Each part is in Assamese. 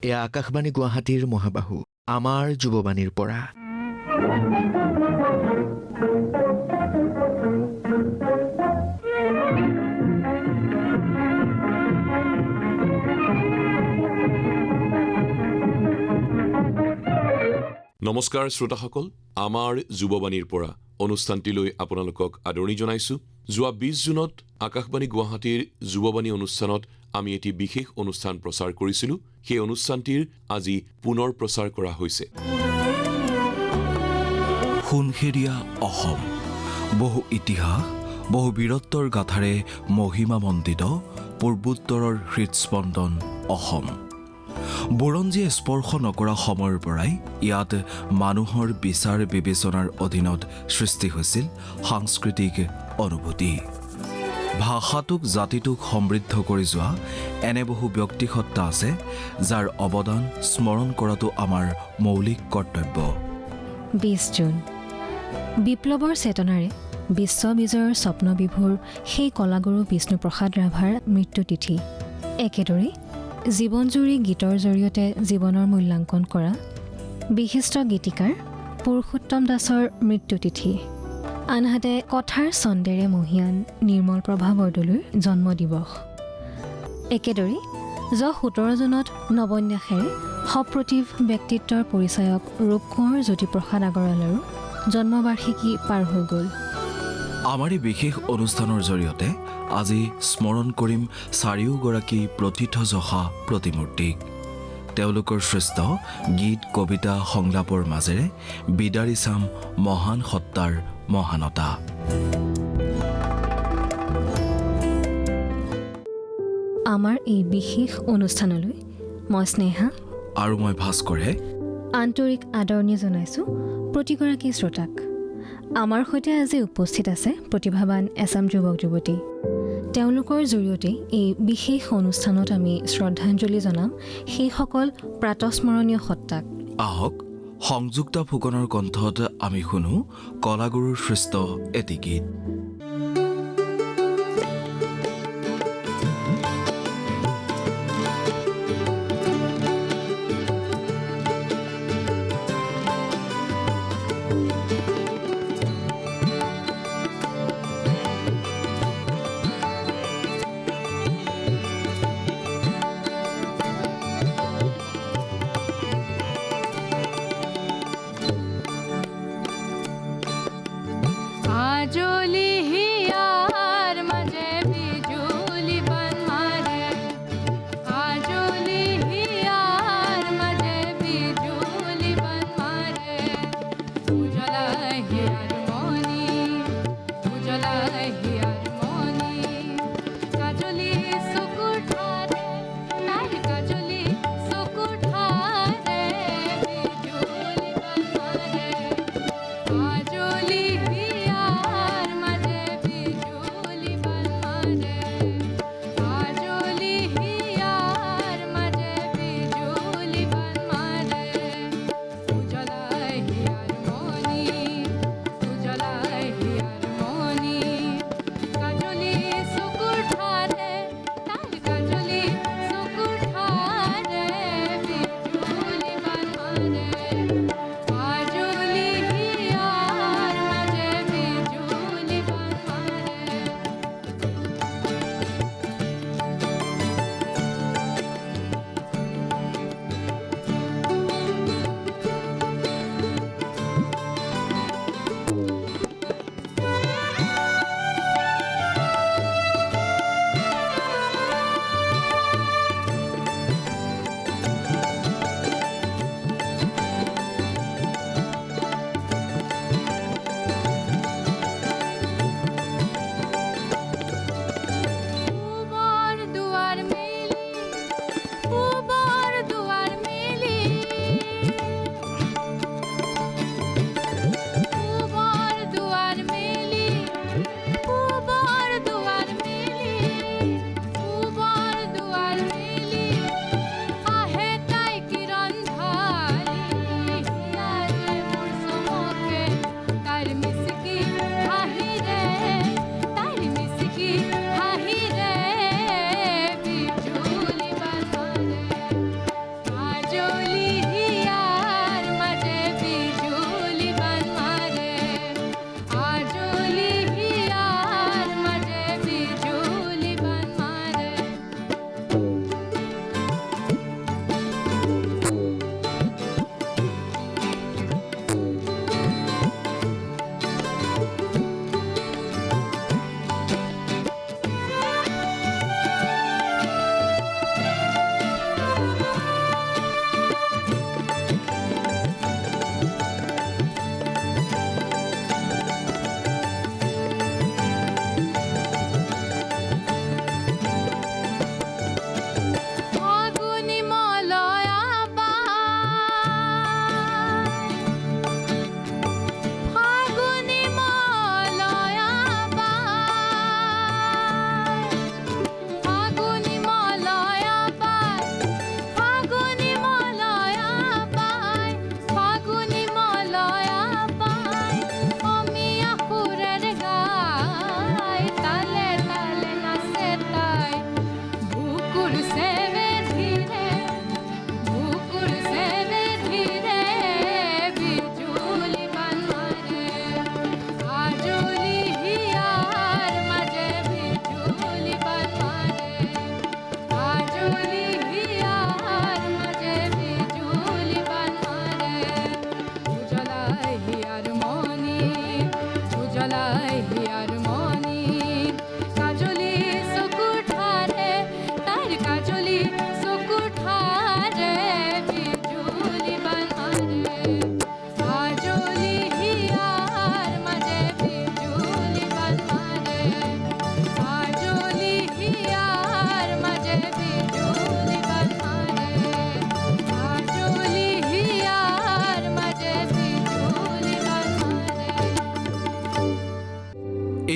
এয়া আকাশবাণী গুৱাহাটীৰ মহাবাহু আমাৰ যুৱবাণীৰ পৰা। নমস্কাৰ শ্ৰোতাসকল, আমাৰ যুৱবাণীৰ পৰা অনুষ্ঠানটিলৈ আপোনালোকক আদৰণি জনাইছো। যোৱা 20 জুনত আকাশবাণী গুৱাহাটীৰ যুৱবাণী অনুষ্ঠানত আমি এটি বিশেষ অনুষ্ঠান প্ৰচাৰ কৰিছিলো। সেই অনুষ্ঠানটিৰ আজি পুনৰ প্ৰচাৰ কৰা হৈছে। সোণসেৰীয়া অসম, বহু ইতিহাস, বহু বীৰত্বৰ গাথাৰে মহিমামণ্ডিত পূৰ্বোত্তৰৰ হৃদস্পন্দন অসম। বুৰঞ্জীয়ে স্পৰ্শ নকৰা সময়ৰ পৰাই ইয়াত মানুহৰ বিচাৰ বিবেচনাৰ অধীনত সৃষ্টি হৈছিল সাংস্কৃতিক অনুভূতি। ভাষাটোক জাতিটোক সমৃদ্ধ কৰি যোৱা এনে বহু ব্যক্তিসত্তা আছে, যাৰ অৱদান স্মৰণ কৰাটো আমাৰ মৌলিক কৰ্তব্য। 20 জুন বিপ্লৱৰ চেতনাৰে বিশ্ব বিজয়ৰ স্বপ্নবিভোৰ সেই কলাগুৰু বিষ্ণুপ্ৰসাদ ৰাভাৰ মৃত্যুতিথি। একেদৰে জীৱনজুৰি গীতৰ জৰিয়তে জীৱনৰ মূল্যাংকন কৰা বিশিষ্ট গীতিকাৰ পুৰুষোত্তম দাসৰ মৃত্যুতিথি। আনহাতে কথাৰ ছন্দেৰে মহিয়ান নিৰ্মল প্ৰভা বৰদলৈৰ জন্ম দিৱস। একেদৰে যোৱা 17 জুনত নৱন্যাসেৰে সপ্ৰতিভ ব্যক্তিত্বৰ পৰিচয়ক ৰূপকোঁৱৰ জ্যোতিপ্ৰসাদ আগৰৱালাৰো জন্মবাৰ্ষিকী পাৰ হৈ গ'ল। আমাৰ এই বিশেষ অনুষ্ঠানৰ জৰিয়তে আজি স্মৰণ কৰিম চাৰিওগৰাকী প্ৰথিতযশা প্ৰতিমূৰ্তিক। তেওঁলোকৰ সৃষ্ট গীত, কবিতা, সংলাপৰ মাজেৰে বিদাৰি চাম মহান সত্তাৰ মহানতা। আমাৰ এই বিশেষ অনুষ্ঠানলৈ মই স্নেহা আৰু মই ভাস্কৰে আন্তৰিক আদৰণি জনাইছোঁ প্ৰতিগৰাকী শ্ৰোতাক। আমাৰ সৈতে আজি উপস্থিত আছে প্ৰতিভাৱান এচাম যুৱক যুৱতী। তেওঁলোকৰ জৰিয়তে এই বিশেষ অনুষ্ঠানত আমি শ্ৰদ্ধাঞ্জলি জনাম সেইসকল প্ৰাতঃস্মৰণীয় সত্তাক। আহক সংযুক্তা ফুকনৰ কণ্ঠত আমি শুনো কলাগুৰুৰ সৃষ্ট এটি গীত। আজলি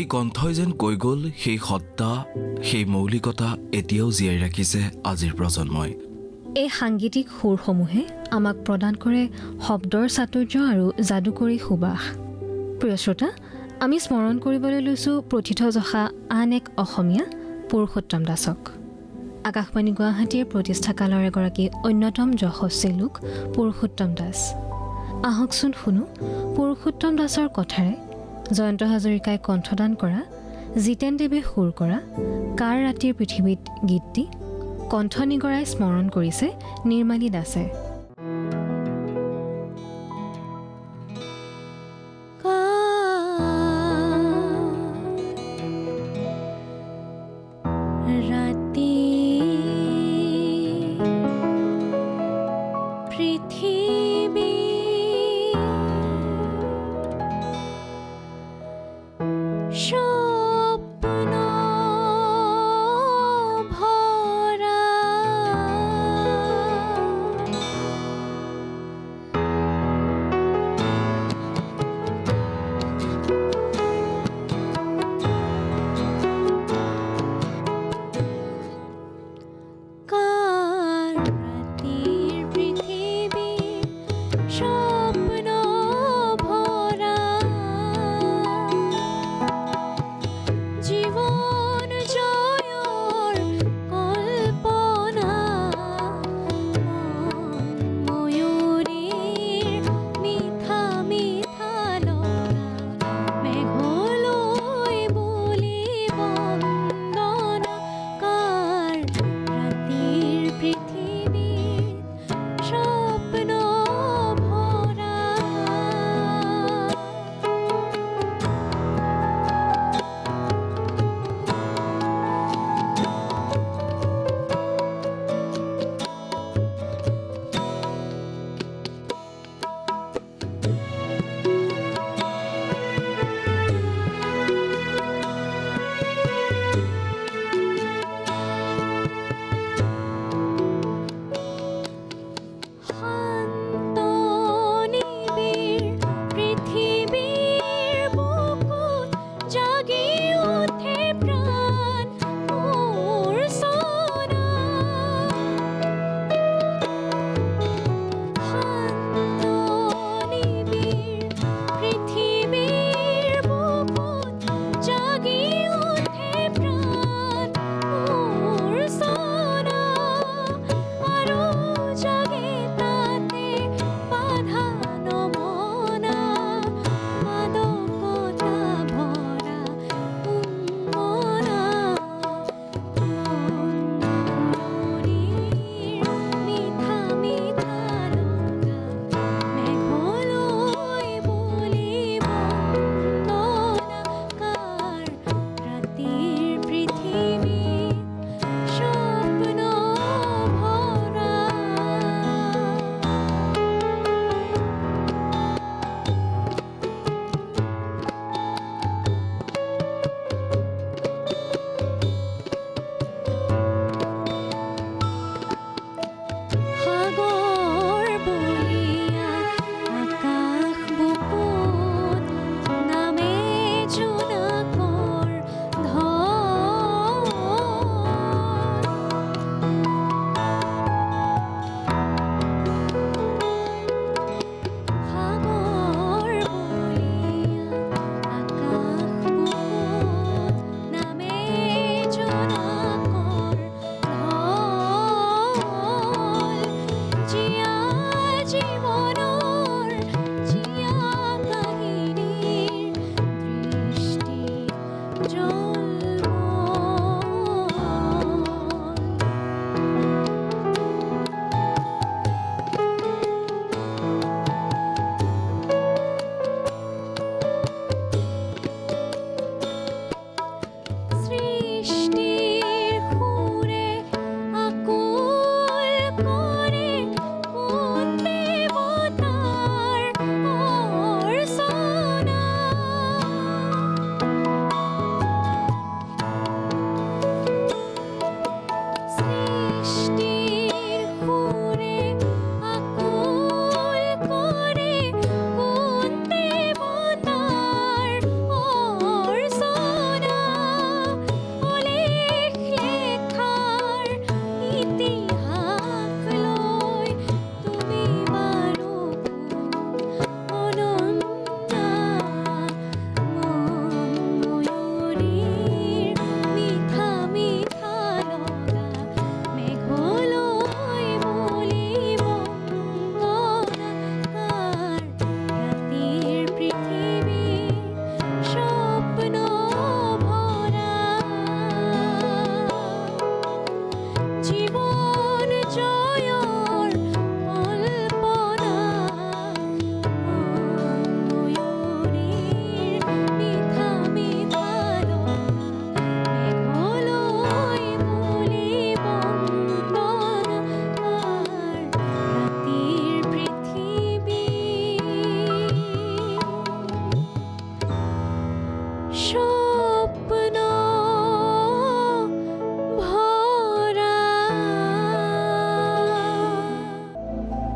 এই কণ্ঠই যেন কৈ গ'ল সেই সত্তা, সেই মৌলিকতা এতিয়াও জীয়াই ৰাখিছে আজিৰ প্ৰজন্মই। এই সাংগীতিক সুৰসমূহে আমাক প্ৰদান কৰে শব্দৰ চাতুৰ্য আৰু যাদুকৰী সুবাস। প্ৰিয় শ্ৰোতা, আমি স্মৰণ কৰিবলৈ লৈছোঁ প্ৰথিতযশা আন এক অসমীয়া পুৰুষোত্তম দাসক। আকাশবাণী গুৱাহাটীৰ প্ৰতিষ্ঠাকালৰ এগৰাকী অন্যতম যশস্বী লোক পুৰুষোত্তম দাস। আহকচোন শুনো পুৰুষোত্তম দাসৰ কথাৰে জয়ন্ত হাজৰিকাই কণ্ঠদান কৰা, জিতেন দেৱে সুৰ কৰা কাৰ ৰাতিৰ পৃথিৱীত গীতটি কণ্ঠ নিগৰাই স্মৰণ কৰিছে নিৰ্মালী দাসে।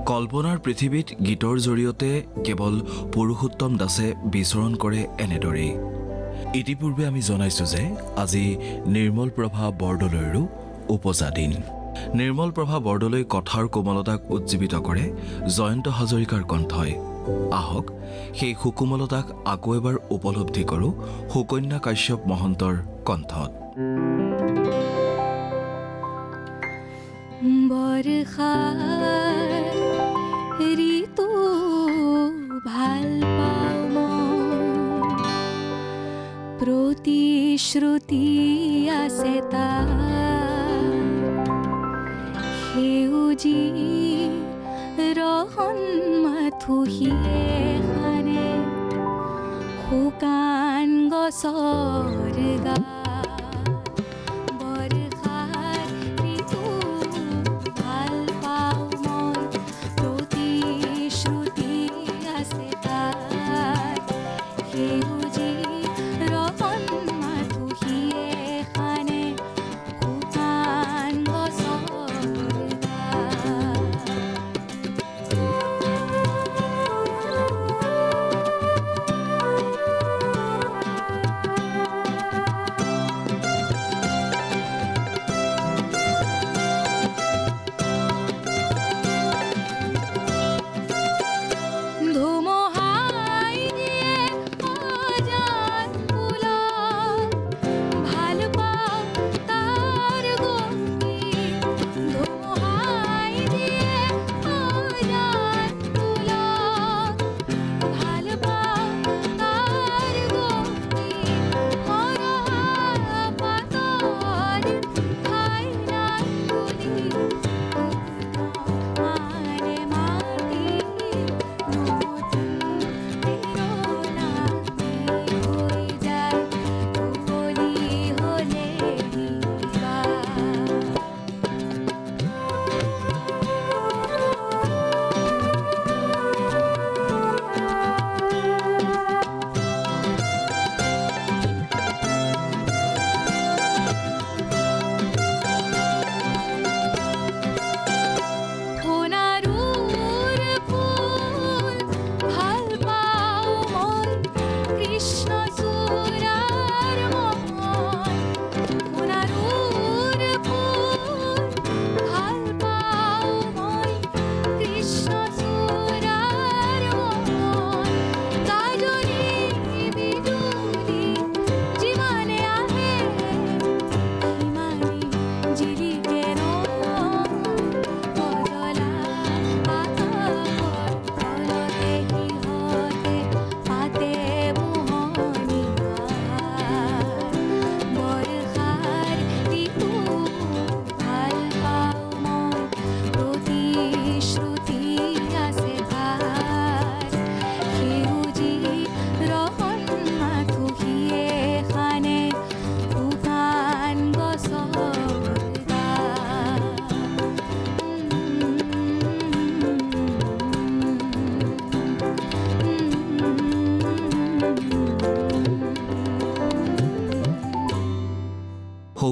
কল্পনাৰ পৃথিৱীত গীতৰ জৰিয়তে কেৱল পুৰুষোত্তম দাসে বিচৰণ কৰে এনেদৰেই। ইতিপূৰ্বে আমি জনাইছোঁ যে আজি নিৰ্মল প্ৰভা বৰদলৈৰো উপজা দিন। নিৰ্মল প্ৰভা বৰদলৈ কথাৰ কোমলতাক উজ্জীৱিত কৰে জয়ন্ত হাজৰিকাৰ কণ্ঠই। আহক সেই সুকোমলতাক আকৌ এবাৰ উপলব্ধি কৰোঁ সুকন্যা কাশ্যপ মহন্তৰ কণ্ঠত। বৰষাৰ ঋতু ভাল পাওঁ মই, প্ৰতিশ্ৰুতি আছে তাৰ, সেউজী ৰহন মাথোহিয়ে খানে শুকান গছৰ গা।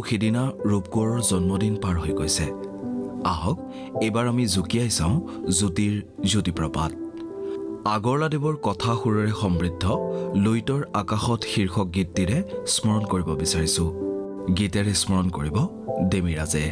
সিদিনা ৰূপকোঁৱৰৰ জন্মদিন পাৰ হৈ গৈছে। আহক এইবাৰ আমি জুকিয়াই চাওঁ জ্যোতিৰ জ্যোতিপ্ৰপাত। আগৰলাদেৱৰ কথা সুৰেৰে সমৃদ্ধ লুইতৰ আকাশত শীৰ্ষক গীতটিৰে স্মৰণ কৰিব বিচাৰিছোঁ। গীতেৰে স্মৰণ কৰিব দেমিৰাজে।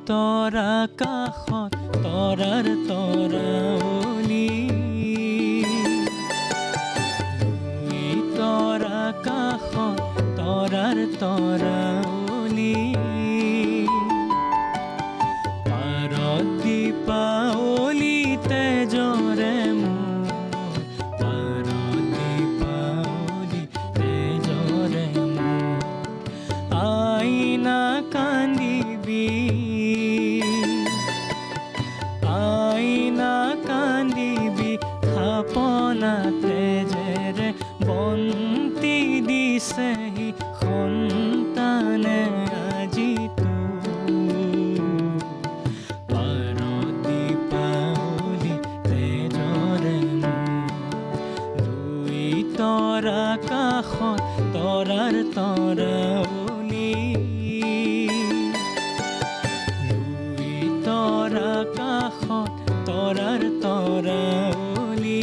তৰা কাষত তৰাৰ তৰাৱলী, তৰা কাষত তৰাৰ তৰাৱলী, পাৰত দীপাৱলী তেজৰে মোৰ, পাৰত দীপাৱলী তেজৰে মোৰ, আইনা কান্দিবি দিছেহি সন্তানে আজি পাৰতি পাৱলি তেজৰে লুই তৰা কাষত তৰাৰ তৰাৱলি লুই তৰা কাষত তৰাৰ তৰাৱলি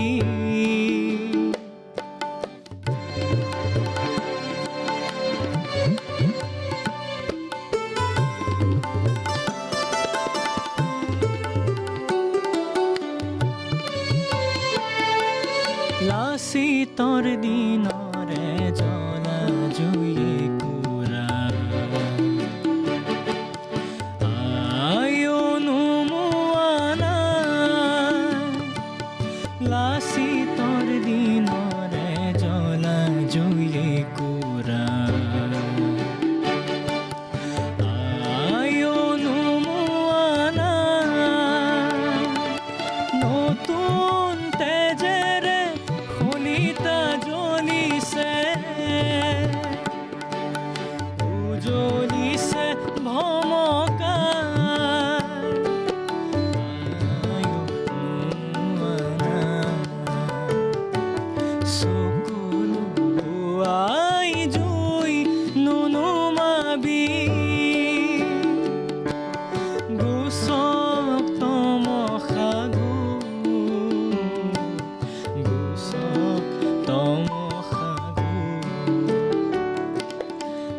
লাচিতৰ দিনৰে জ্বলা জুই কুৰা আয়নো মোৱানা লাচিতৰ দিনৰে জ্বলা জুই কুৰা আয়নো মোৱানা নতুন তেজেৰে শলিতা জ্বলিছে উজ্বলিছে ভমকা চকুলো আই জুই নুনুমাবি গুচক তমসাগু গুচক তমসাগু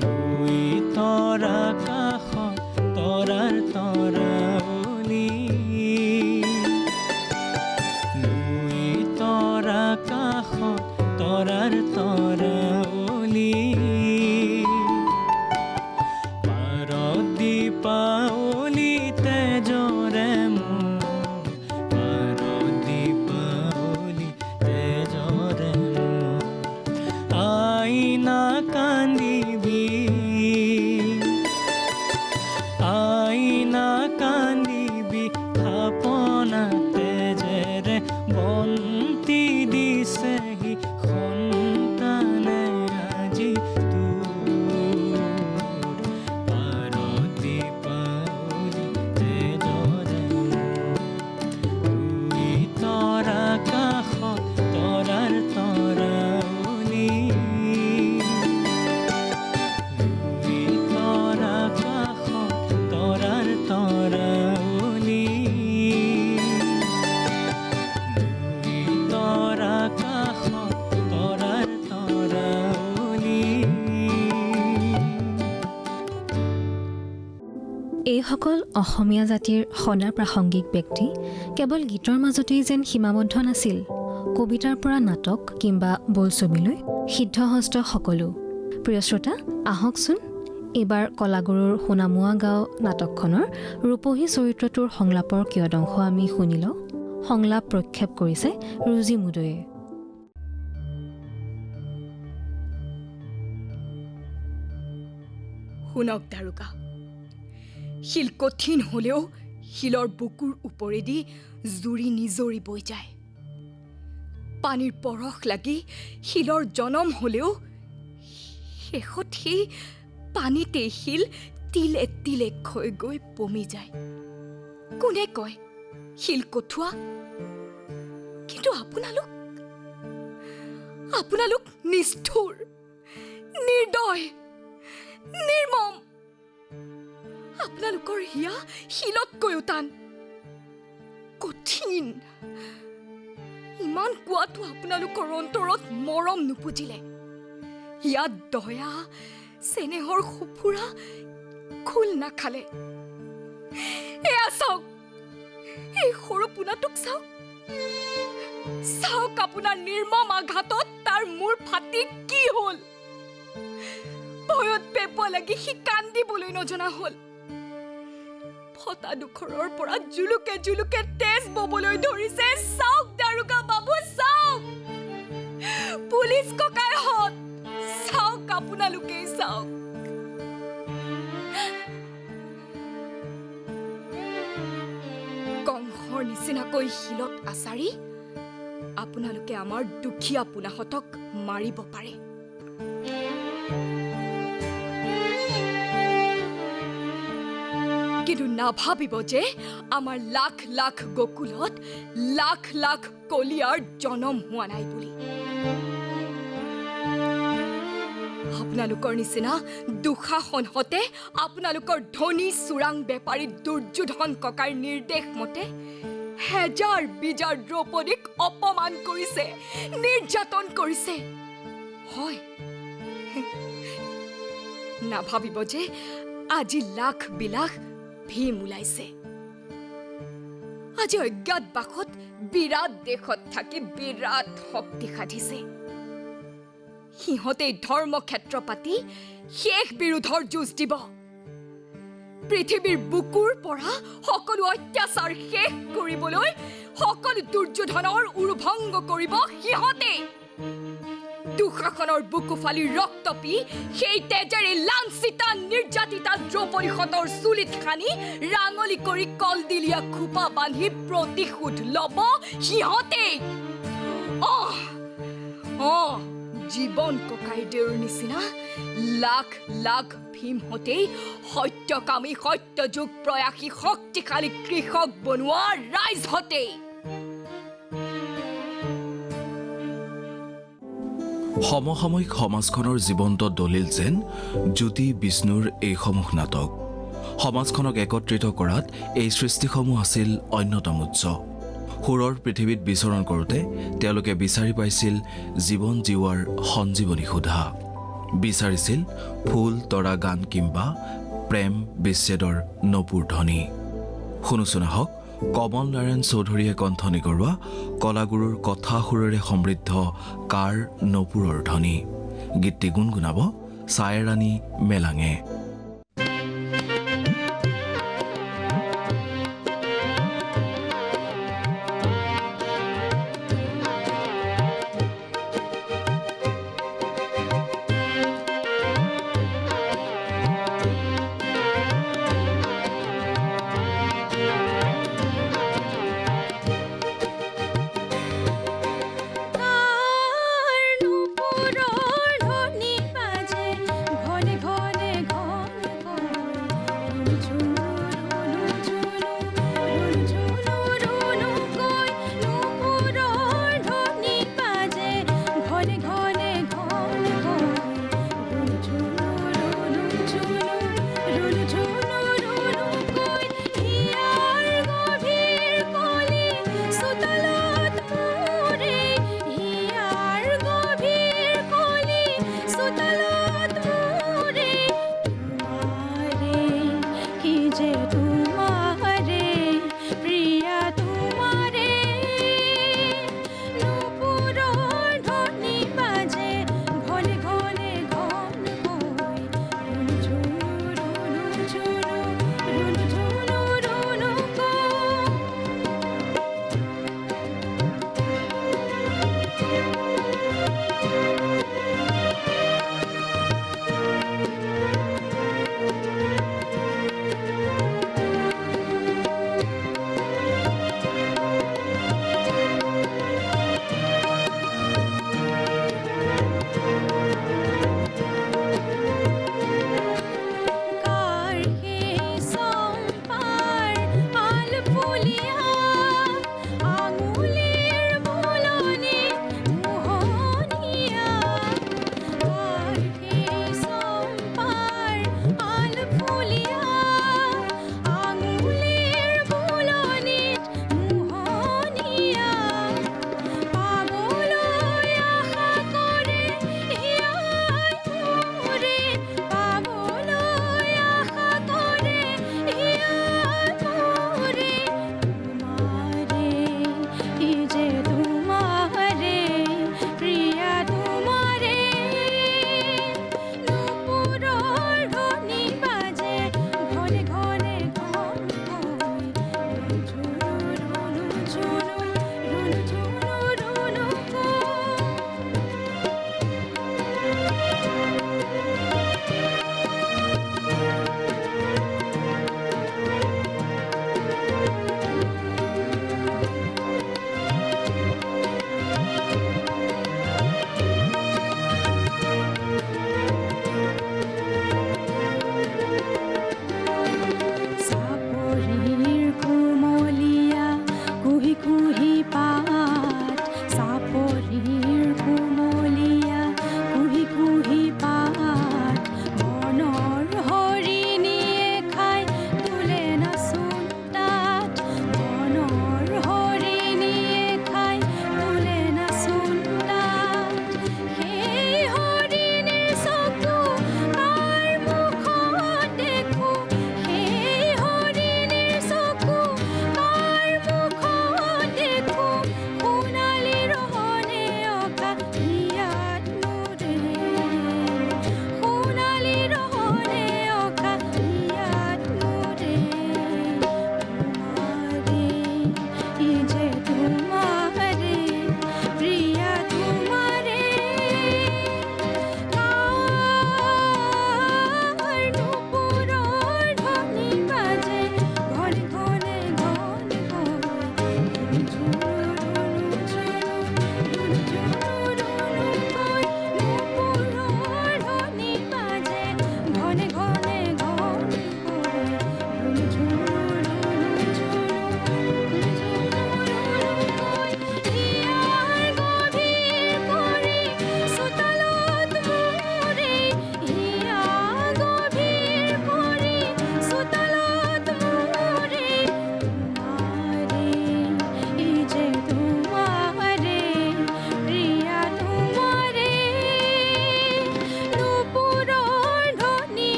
লুই তৰা কাষত তৰাৰ তৰাৱলি লুই তৰা কাষত তৰাৰ তৰাৱলি পাৰতি পাৱলি তেজৰে মোৰ পাৰতি পাৱলি তেজৰে মোৰ আইনা কান্দিবি আইনা কান্দিবি থাপনা তেজেৰে বন্তি দিছেহি সন্তানে আজি পাৰতি পাৱলি তেজৰে লুই তৰা কাষত তৰাৰ তৰাৱলি লুই তৰা কাষত তৰাৰ তৰাৱলি লুই তৰা কাষত তৰাৰ তৰাৱলি এইসকল অসমীয়া জাতিৰ সদা প্ৰাসংগিক ব্যক্তি কেৱল গীতৰ মাজতেই যেন সীমাবদ্ধ নাছিল। কবিতাৰ পৰা নাটক কিংবা বোলছবিলৈ সিদ্ধহস্ত সকলো। প্ৰিয় শ্ৰোতা, আহকচোন এইবাৰ কলাগুৰুৰ সোণামুৱা গাঁও নাটকখনৰ ৰূপহী চৰিত্ৰটোৰ সংলাপৰ কিয়দংশ আমি শুনি লওঁ। সংলাপ প্ৰক্ষেপ কৰিছে ৰুজি মুদৈয়ে। শুনক দাৰোগা, শিল কঠিন হলেও শিলৰ বুকুৰ ওপৰেদি জুৰি নিজৰি বৈ যায়। পানীৰ পৰশ লাগি শিলৰ জনম হলেও শেষত সেই পানীতেই শিল তিলে তিলে ক্ষয় গৈ পমি যায়। কোনে কয় শিল কঠুৱা? কিন্তু আপোনালোক নিষ্ঠুৰ, নিৰ্দয়, নিৰ্মম। আপোনালোকৰ হিয়া শিলতকৈও টান, কঠিন। ইমান কোৱাটো আপোনালোকৰ অন্তৰত মৰম নুপুজিলে। ইয়াত দয়া চেনেহৰ সফুৰা খোল নাখালে। এয়া চাওক, এই সৰু পোনাটোক চাওক, চাওক আপোনাৰ নিৰ্মম আঘাতত তাৰ মূৰ ফাটি কি হল। ভয়ত পেপা লাগি সি কান্দিবলৈ নজনা হল। ফটা দুখৰৰ পৰা জুলুকে জুলুকে তেজ ববলৈ ধৰিছে। চাওক দাৰোগা বাবু, চাওক পুলিচ ককাইহঁত, চাওক আপোনালোকেই চাওক। কংসৰ নিচিনাকৈ শিলত আচাৰি আপোনালোকে আমাৰ দুখীয়া পোনাহঁতক মাৰিব পাৰে। কিন্তু নাভাবিব যে আমাৰ লাখ লাখ গকুলত লাখ লাখ কলিয়াৰ জনম হোৱা নাই বুলি। আপোনালোকৰ নিচিনা দুঃশাসনহতে আপোনালোকৰ ধনী চোৰাং বেপাৰী দুৰ্যোধন ককাৰ নিৰ্দেশ মতে হেজাৰ বিজাৰ দ্ৰৌপদীক অপমান কৰিছে, নিৰ্যাতন কৰিছে। হয়, নাভাবিব যে আজি লাখ বিলাস ভীম ওলাইছে। আজি অজ্ঞাত বাসত বিৰাট দেশত থাকি বিৰাট শক্তি সাধিছে। সিহঁতে ধৰ্মক্ষেত্ৰ পাতি শেষ বিৰোধৰ যুঁজ দিব। পৃথিৱীৰ বুকুৰ পৰা সকলো অত্যাচাৰ শেষ কৰিবলৈ, সকলো দুৰ্যোধনৰ উৰুভংগ কৰিব সিহঁতে। দুঃশাসনৰ বুকু ফালি ৰক্ত পি সেই তেজেৰে লাঞ্চিতা নিৰ্যাতিতা দ্ৰৌপদীহঁতৰ চুলিত খানি ৰাঙলি কৰি কলদিলীয়া খোপা বান্ধি প্ৰতিশোধ ল'ব সিহঁতে। জীৱন ককাই দেউৰ নিচিনা লাখ লাখ ভীমহঁতেই সত্যকামী সত্যযুগ প্ৰয়াসী শক্তিশালী কৃষক বনোৱা ৰাইজহঁতেই। সমসাময়িক সমাজখনৰ জীৱন্ত দলিল যেন জ্যোতি বিষ্ণুৰ এইসমূহ নাটক। সমাজখনক একত্ৰিত কৰাত এই সৃষ্টিসমূহ আছিল অন্যতম উৎস। সুৰৰ পৃথিৱীত বিচৰণ কৰোঁতে তেওঁলোকে বিচাৰি পাইছিল জীৱন জীওৱাৰ সঞ্জীৱনী সুধা। বিচাৰিছিল ফুল তৰা গান কিম্বা প্ৰেম বিচ্ছেদৰ নপুৰ ধ্বনি। শুনোচোন আহক কমল নাৰায়ণ চৌধুৰীয়ে কণ্ঠনি কৰোৱা কলাগুৰুৰ কথা সুৰেৰে সমৃদ্ধ কাৰ নপুৰৰ ধ্বনি। গীতটি গুণগুণাব ছায়েৰাণী মেলাঙে। ঘনে ঘনে ঘন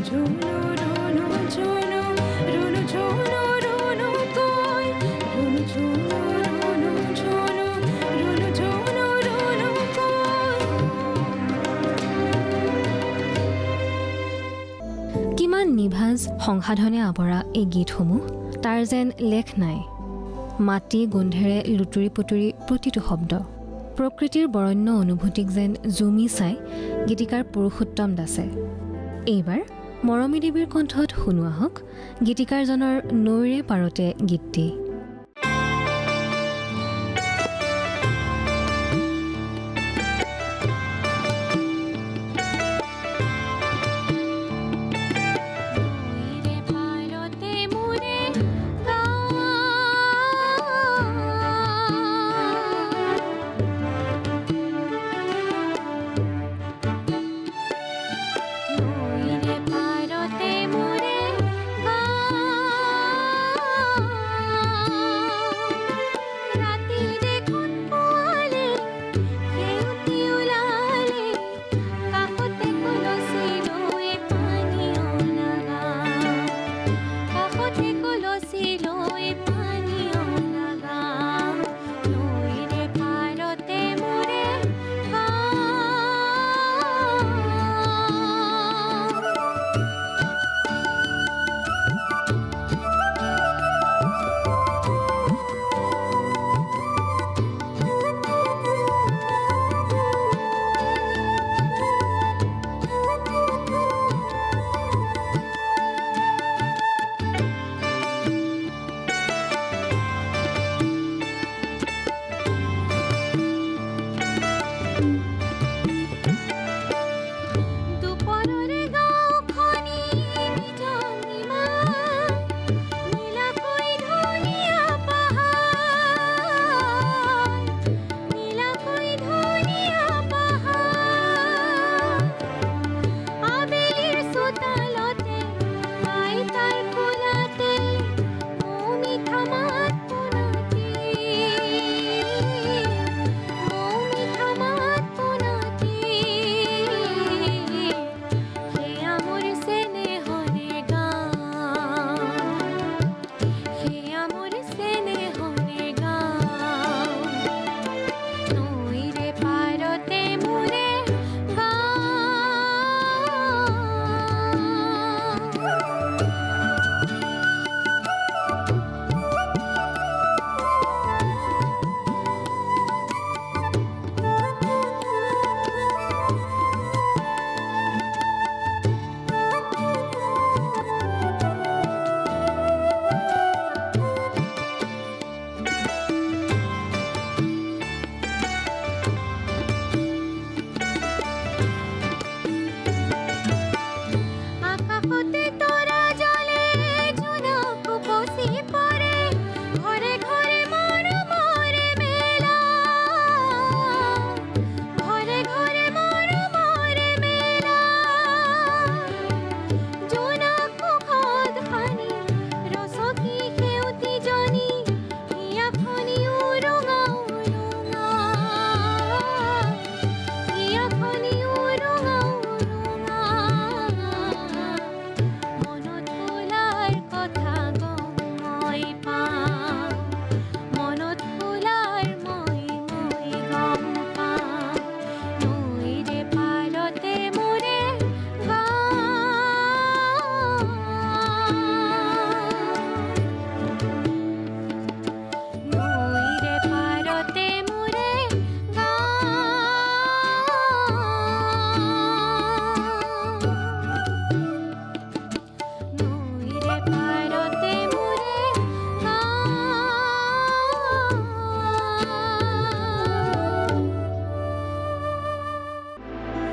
ঝুনু ঝুনু ঝুনু ঝুনু ঝুনু ঝুনু কই ঝুনু ঝুনু ঝুনু ঝুনু ঝুনু ঝুনু ঝুনু কই। কিমান নিভাঁজ সংসাধনে আৱৰা এই গীতসমূহ তাৰ যেন লেখ নাই। মাটি গোন্ধেৰে লুতুৰি পুতুৰি প্ৰতিটো শব্দ, প্ৰকৃতিৰ বৰণ্য অনুভূতিক যেন জুমি চাই গীতিকাৰ পুৰুষোত্তম দাসে। এইবাৰ মৰমী দেৱীৰ কণ্ঠত শুনোৱা হওক গীতিকাৰজনৰ নৈৰে পাৰতে গীতটি।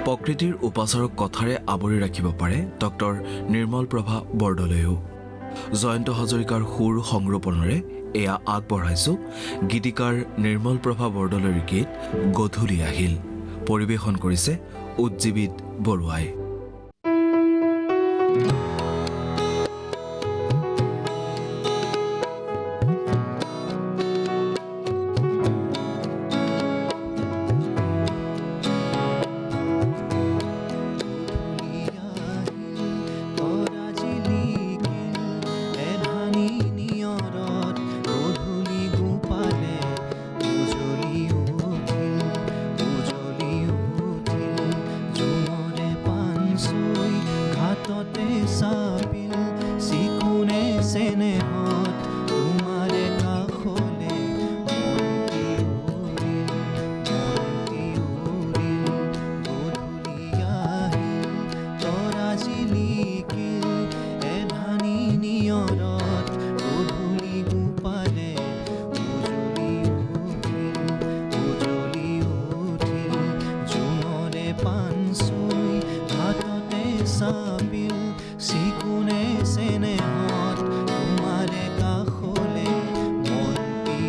প্ৰকৃতিৰ উপাচাৰক কথাৰে আৱৰি ৰাখিব পাৰে ডক্টৰ নিৰ্মল প্ৰভা বৰদলৈয়েও। জয়ন্ত হাজৰিকাৰ সুৰ সংৰোপণেৰে এয়া আগবঢ়াইছোঁ গীতিকাৰ নিৰ্মল প্ৰভা বৰদলৈৰ গীত গধূলি আহিল। পৰিৱেশন কৰিছে উজ্জীৱিত বৰুৱাই। হাততে চাপিল চিকুনে চেনেহত তোমাৰে কাষলে মন্তি উৰিল গধূলি আহিল তৰা জিলিকিল এধানি নিয়ৰত গধূলি গোপালে উজলি উঠিল জোনৰে পাণ চুই হাততে চাপিল চিকুনে চেনেহত তোমাৰে কাষলে মন্তি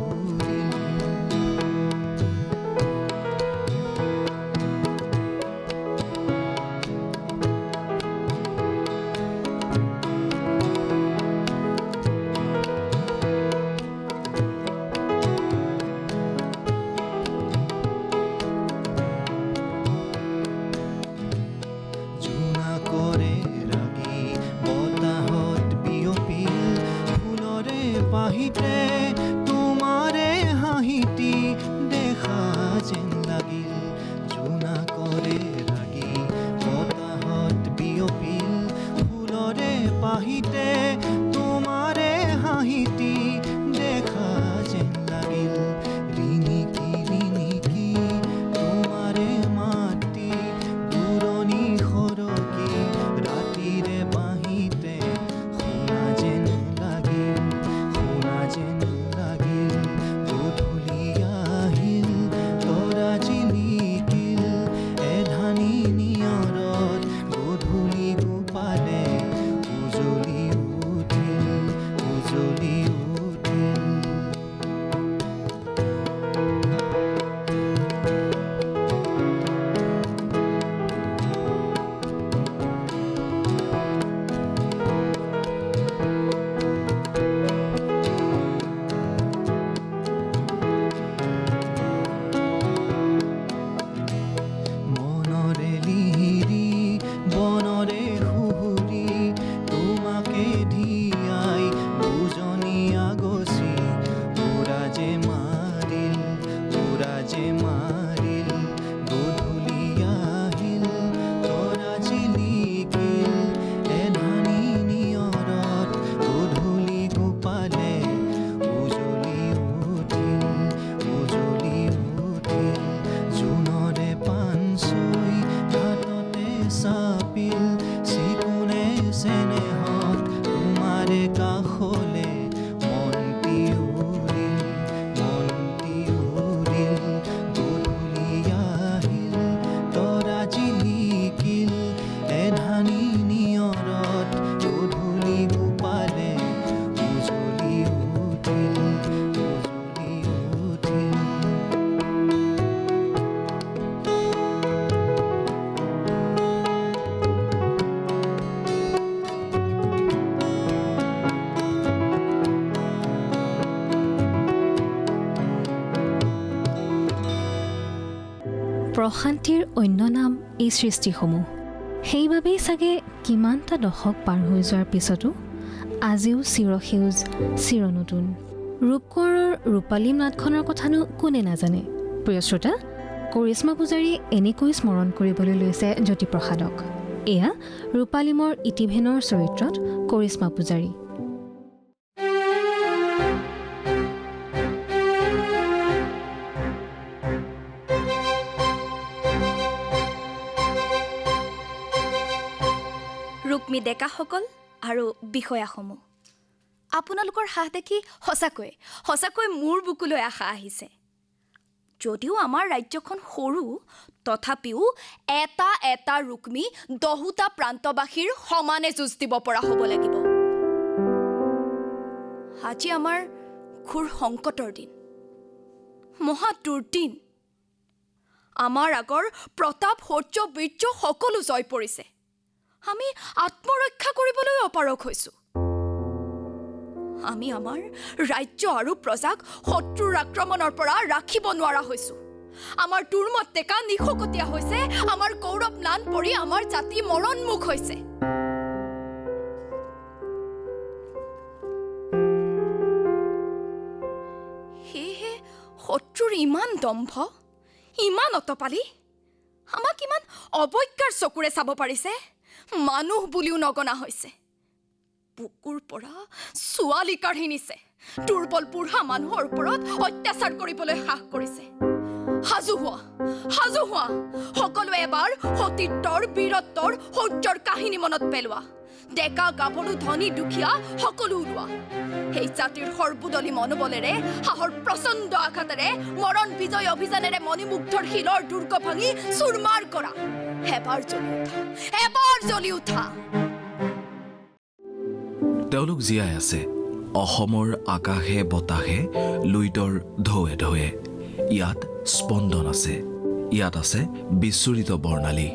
উৰিল জোনা কৰে ৰাগি বতাহত বিয়পিল ফুলৰে পাহিতে তোমাৰে হাঁহিটি দেখা যেন লাগিল জোনা কৰে ৰাগি বতাহত বিয়পিল ফুলৰে পাহিতে তোমাৰে হাঁহিটি দেখা যেন লাগিল ৰিণিকি তোমাৰে মাতি পুৰণি সৰকি ৰাতিৰে বাঁহিতে শুনা যেন লাগিল গধূলি আহিল তৰা জিলিকিল এধানি নিয়ৰত গধূলি গোপালে উজলি উঠিল মনৰে লিহিৰি বনৰে সুহুৰি তোমাকে ধিয়াই দুজনী আগচি উৰা যে মাৰিল গধূলি আহিল তৰা জিলিকিল এধানি নিয়ৰত গধূলি গোপালে উজলি উঠিল জোনৰে পাণ চুই হাততে চাপিল চিকুনে চেনেহত তোমাৰে কাষলে মন্তি উৰিল গধূলি আহিল তৰা জিলিকিল এধানি নিয়ৰত গধূলি গোপালে উজলি উঠিল প্ৰশান্তিৰ অন্য নাম এই সৃষ্টিসমূহ সেইবাবেই চাগে কিমানটা দশক পাৰ হৈ যোৱাৰ পিছতো আজিও চিৰসেউজ চিৰনতুন ৰূপকোঁৱৰৰ ৰূপালী নাটখনৰ কথানো কোনে নাজানে প্ৰিয় শ্ৰোতা কৰিশ্মা পূজাৰী এনেকৈ স্মৰণ কৰিবলৈ লৈছে জ্যোতিপ্ৰসাদক এয়া ৰূপালীমৰ ইতিভেনৰ চৰিত্ৰত কৰিশ্মা পূজাৰী ৰুক্মী ডেকাসকল আৰু বিষয়াসমূহ আপোনালোকৰ সাহ দেখি সঁচাকৈ মোৰ বুকুলৈ আশা আহিছে যদিও আমাৰ ৰাজ্যখন সৰু তথাপিও এটা ৰুক্মী 10টা প্ৰান্তবাসীৰ সমানে যুঁজ দিব পৰা হ'ব লাগিব আজি আমাৰ ঘোৰ সংকটৰ দিন মহা দুৰ্দিন আমাৰ আগৰ প্ৰতাপ শৌৰ্য বীৰ্য সকলো জয় পৰিছে আমি আত্মৰক্ষা কৰিবলৈ অপাৰগ হৈছো আমি আমাৰ ৰাজ্য আৰু প্ৰজাক শত্ৰুৰ আক্ৰমণৰ পৰা ৰাখিব নোৱাৰা হৈছো আমাৰ দুৰ্মত টেকা নিশকতীয়া হৈছে আমাৰ গৌৰৱ ম্লান পৰি আমাৰ জাতি মৰণমুখ হৈছে শত্ৰুৰ ইমান দম্ভ ইমান অতপালি আমাক ইমান অবজ্ঞাৰ চকুৰে চাব পাৰিছে মানুহ বুলিও নগনা হৈছে বুকুৰ পৰা ছোৱালী কাঢ়ি নিছে দুৰ্বল বুঢ়া মানুহৰ ওপৰত অত্যাচাৰ কৰিবলৈ সাহ কৰিছে সাজু হোৱা সকলোৱে এবাৰ সতীত্বৰ বীৰত্বৰ শৌৰ্যৰ কাহিনী মনত পেলোৱা ডেকা গাভৰু ধনী দুখীয়া সকলো ওলোৱা সেই জাতিৰ সৰ্বদলী মনোবলেৰে সাহৰ প্ৰচণ্ড আঘাতেৰে মৰণ বিজয় অভিযানেৰে মণিমুগ্ধৰ শিলৰ দুৰ্গ ভাঙি চুৰমাৰ কৰা এবাৰ জ্বলি উঠা তেওঁলোক জীয়াই আছে অসমৰ আকাশে বতাহে লুইতৰ ঢৌৱে ঢৌৱে ইয়াত স্পন্দন আছে ইয়াত আছে বিস্ফোৰিত বৰ্ণালী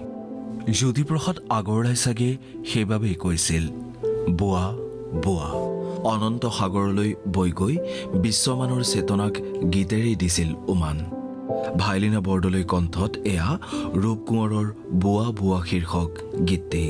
জ্যোতিপ্ৰসাদ আগৰৱালাই চাগে সেইবাবেই কৈছিল বোৱা বোৱা অনন্ত সাগৰলৈ বৈ গৈ বিশ্বমানৰ চেতনাক গীতেৰে দিছিল উমান ভাইলিনা বৰদলৈ কণ্ঠত এয়া ৰূপ কোঁৱৰৰ বোৱা বোৱা শীৰ্ষক গীতটি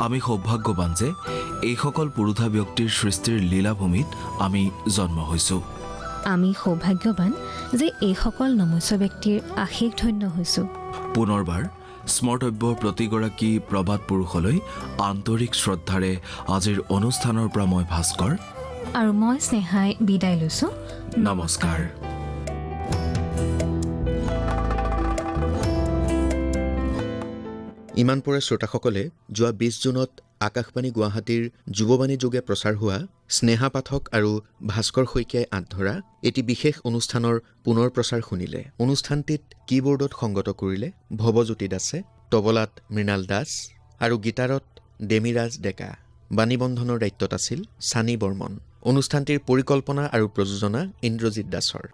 আমি সৌভাগ্যৱান যে এইসকল পুৰুষা ব্যক্তিৰ সৃষ্টিৰ লীলাভূমিত আমি জন্ম হৈছোঁ। আমি সৌভাগ্যৱান যে এইসকল নমস্য ব্যক্তিৰ আশীষ ধন্য হৈছোঁ। পুনৰবাৰ স্মৰ্তব্য প্ৰতিগৰাকী প্ৰবাদ পুৰুষলৈ আন্তৰিক শ্ৰদ্ধাৰে আজিৰ অনুষ্ঠানৰ পৰা মই ভাস্কৰ আৰু মই স্নেহাই বিদায় লৈছোঁ। নমস্কাৰ। ইমান পৰে শ্ৰোতাসকলে যোৱা 20 জুনত আকাশবাণী গুৱাহাটীৰ যুৱবাণী যোগে প্ৰচাৰ হোৱা স্নেহা পাঠক আৰু ভাস্কৰ শইকীয়াই আঁতধৰা এটি বিশেষ অনুষ্ঠানৰ পুনৰ প্ৰচাৰ শুনিলে। অনুষ্ঠানটিত কীবোৰ্ডত সংগত কৰিলে ভৱজ্যোতি দাসে, তবলাত মৃণাল দাস আৰু গীটাৰত ডেমিৰাজ ডেকা। বাণীবন্ধনৰ দায়িত্বত আছিল ছানী বৰ্মন। অনুষ্ঠানটিৰ পৰিকল্পনা আৰু প্ৰযোজনা ইন্দ্ৰজিৎ দাসৰ।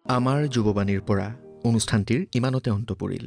আমাৰ যুৱবাণীৰ পৰা অনুষ্ঠানটিৰ ইমানতে অন্ত পৰিল।